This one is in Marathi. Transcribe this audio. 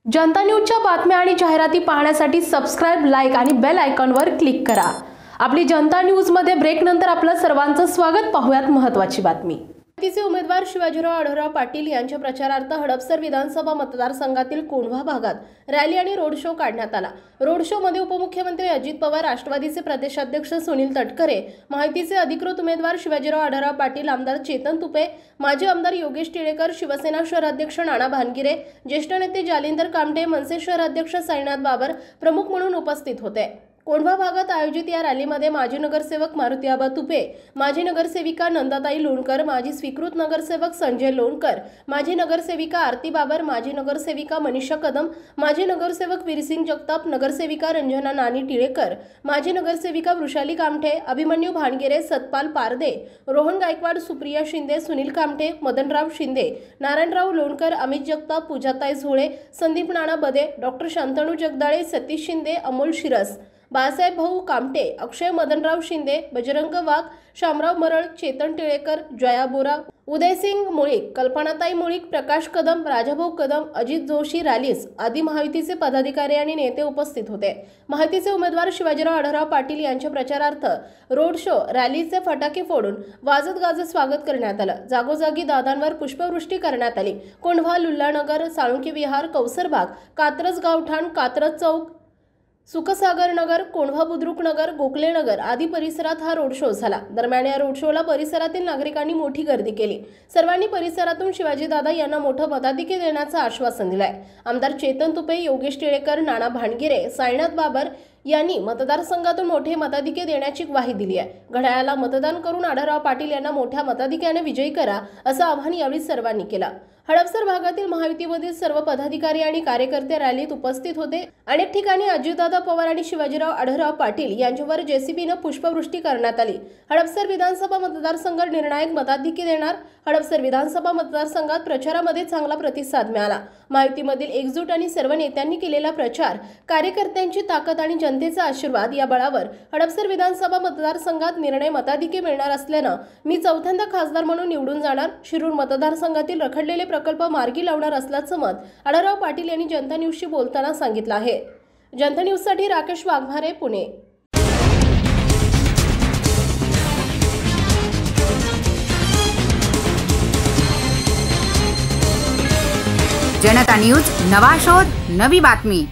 जनता न्यूजच्या बातम्या आणि जाहिराती पाहण्यासाठी सबस्क्राइब, लाईक आणि बेल आयकॉनवर क्लिक करा। आपली जनता न्यूज मध्ये ब्रेक नंतर आपलं सर्वांचं स्वागत। पाहूयात महत्त्वाची बातमी। युतीचे उमेदवार शिवाजीराव आढळराव पाटील यांच्या प्रचारार्थ हडपसर विधानसभा मतदारसंघातील कोंढवा भागात रॅली आणि रोड शो काढण्यात आला। रोड शो मध्ये उपमुख्यमंत्री अजित पवार, राष्ट्रवादीचे प्रदेशाध्यक्ष सुनील तटकरे, माहितीचे अधिकृत उमेदवार शिवाजीराव आढळराव पाटील, आमदार चेतन तुपे, माजी आमदार योगेश टिळेकर, शिवसेना शहराध्यक्ष नाना भानगिरे, ज्येष्ठ नेते जालिंदर कामटे, मनसे शहराध्यक्ष साईनाथ बाबर प्रमुख म्हणून उपस्थित होते। कोंढवा भागात आयोजित या रॅलीमध्ये माजी नगरसेवक मारुतीआबा तुपे, माजी नगरसेविका नंदाताई लोणकर, माजी स्वीकृत नगरसेवक संजय लोणकर, माजी नगरसेविका आरती बाबर, माजी नगरसेविका मनीषा कदम, माजी नगरसेवक वीरसिंग जगताप, नगरसेविका रंजना नानी टिळेकर, माजी नगरसेविका वृषाली कामठे, अभिमन्यू भानगिरे, सतपाल पारदे, रोहन गायकवाड, सुप्रिया शिंदे, सुनील कामठे, मदनराव शिंदे, नारायणराव लोणकर, अमित जगताप, पूजाताई झोळे, संदीप नाना बदे, डॉक्टर शांतनू जगदाळे, सतीश शिंदे, अमोल शिरस, बाळासाहेब भाऊ कामटे, अक्षय मदनराव शिंदे, बजरंग वाघ, शामराव मरळ, चेतन टिळेकर, जया बोरा, उदयसिंग मुळीक, कल्पनाताई मुळीक, प्रकाश कदम, राजाभाऊ कदम, अजित जोशी रॅलीस आदी महायुतीचे पदाधिकारी आणि नेते उपस्थित होते। महायुतीचे उमेदवार शिवाजीराव आढळराव पाटील यांच्या प्रचारार्थ रोड शो, रॅलीचे फटाके फोडून वाजत गाजत स्वागत करण्यात आलं। जागोजागी दादांवर पुष्पवृष्टी करण्यात आली। कोंढवा, लुल्लानगर, साळुंकी विहार, कौसरबाग, कात्रज गावठाण, कात्रज चौक, सुखसागर नगर, कोंढवा बुद्रुक नगर, गोखले नगर आदी परिसरात हा रोड शो झाला। दरम्यान या रोड शोला परिसरातील नागरिकांनी मोठी गर्दी केली। सर्वांनी परिसरातून शिवाजीदादा यांना मोठं मताधिक्य देण्याचं आश्वासन दिलंय। आमदार चेतन तुपे, योगेश टिळेकर, नाना भानगिरे, साईनाथ बाबर यांनी मतदारसंघातून मोठे मताधिक्य देण्याची ग्वाही दिली आहे। घड्याळाला मतदान करून आढळराव पाटील यांना मोठ्या मताधिक्याने विजयी करा असं आवाहन यावेळी सर्वांनी केलं। हडपसर भागातील महायुतीमधील सर्व पदाधिकारी आणि कार्यकर्ते रॅलीत उपस्थित होते। अनेक ठिकाणी अजितदादा पवार आणि शिवाजीराव आढळराव पाटील यांच्यावर जेसीबीने पुष्पवृष्टी करण्यात आली। हडपसर विधानसभा मतदारसंघ निर्णायक मताधिक्य देणार। हडपसर विधानसभा मतदारसंघात प्रचारामध्ये चांगला प्रतिसाद मिळाला। महायुतीमधील एकजूट आणि सर्व नेत्यांनी केलेला प्रचार, कार्यकर्त्यांची ताकद आणि जनतेचा आशीर्वाद या बळावर हडपसर विधानसभा मतदारसंघात निर्णय मताधिक्य मिळणार असल्यानं मी चौथ्यांदा खासदार म्हणून निवडून जाणार। शिरूर मतदारसंघातील रखडलेले प्रकल्प मार्गी लावणार असल्याचं मत आढळराव पाटील यांनी जनता न्यूजशी बोलताना सांगितलं आहे। जनता न्यूजसाठी राकेश वाघमारे, पुणे। जनता न्यूज, नवा शोध, नवी बातमी।